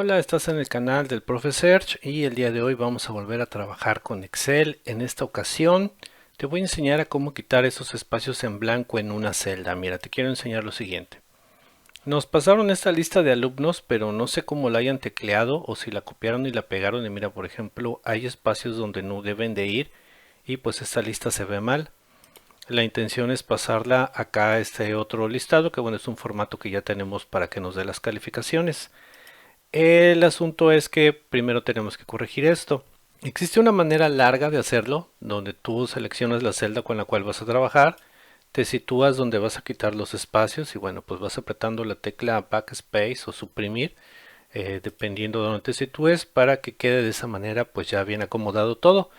Hola, estás en el canal del Profe Serge y el día de hoy vamos a volver a trabajar con Excel. En esta ocasión te voy a enseñar a cómo quitar esos espacios en blanco en una celda. Mira, te quiero enseñar lo siguiente. Nos pasaron esta lista de alumnos, pero no sé cómo la hayan tecleado o si la copiaron y la pegaron. Y mira, por ejemplo, hay espacios donde no deben de ir y pues esta lista se ve mal. La intención es pasarla acá a este otro listado, que bueno, es un formato que ya tenemos para que nos dé las calificaciones. El asunto es que primero tenemos que corregir esto. Existe una manera larga de hacerlo, donde tú seleccionas la celda con la cual vas a trabajar, te sitúas donde vas a quitar los espacios y bueno, pues vas apretando la tecla Backspace o suprimir, dependiendo de donde te sitúes, para que quede de esa manera pues ya bien acomodado todo.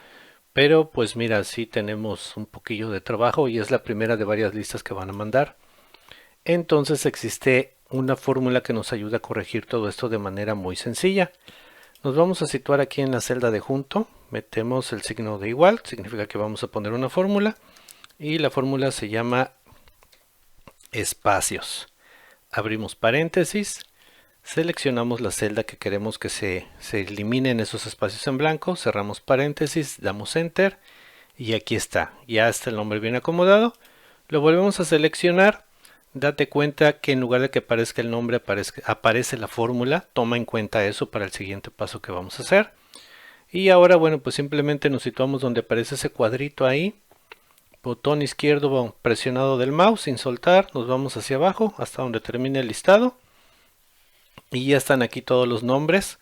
Pero pues mira, sí tenemos un poquillo de trabajo y es la primera de varias listas que van a mandar. Entonces existe una fórmula que nos ayuda a corregir todo esto de manera muy sencilla. Nos vamos a situar aquí en la celda de junto, metemos el signo de igual, significa que vamos a poner una fórmula y la fórmula se llama espacios. Abrimos paréntesis, seleccionamos la celda que queremos que se eliminen esos espacios en blanco, cerramos paréntesis, damos enter y aquí está, ya está el nombre bien acomodado. Lo volvemos a seleccionar. Date cuenta que en lugar de que aparezca el nombre aparece la fórmula. Toma en cuenta eso para el siguiente paso que vamos a hacer. Y ahora bueno, pues simplemente nos situamos donde aparece ese cuadrito ahí. Botón izquierdo presionado del mouse sin soltar. Nos vamos hacia abajo hasta donde termine el listado. Y ya están aquí todos los nombres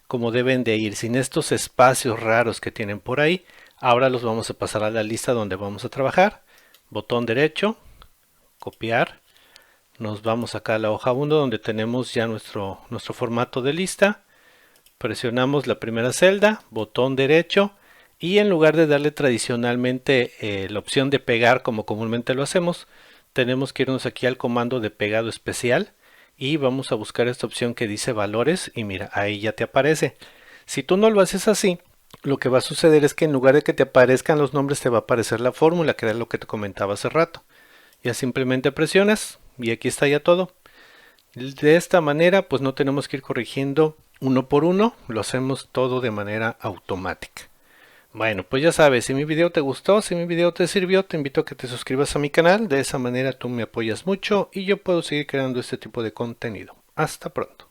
como deben de ir, sin estos espacios raros que tienen por ahí. Ahora los vamos a pasar a la lista donde vamos a trabajar. Botón derecho, copiar. Nos vamos acá a la hoja 1 donde tenemos ya nuestro formato de lista. Presionamos la primera celda, botón derecho y en lugar de darle tradicionalmente la opción de pegar como comúnmente lo hacemos, tenemos que irnos aquí al comando de pegado especial y vamos a buscar esta opción que dice valores y mira, ahí ya te aparece. Si tú no lo haces así, lo que va a suceder es que en lugar de que te aparezcan los nombres te va a aparecer la fórmula, que era lo que te comentaba hace rato. Ya simplemente presionas y aquí está ya todo. De esta manera pues no tenemos que ir corrigiendo uno por uno, lo hacemos todo de manera automática. Bueno, pues ya sabes, si mi video te gustó, si mi video te sirvió, te invito a que te suscribas a mi canal. De esa manera tú me apoyas mucho y yo puedo seguir creando este tipo de contenido. Hasta pronto.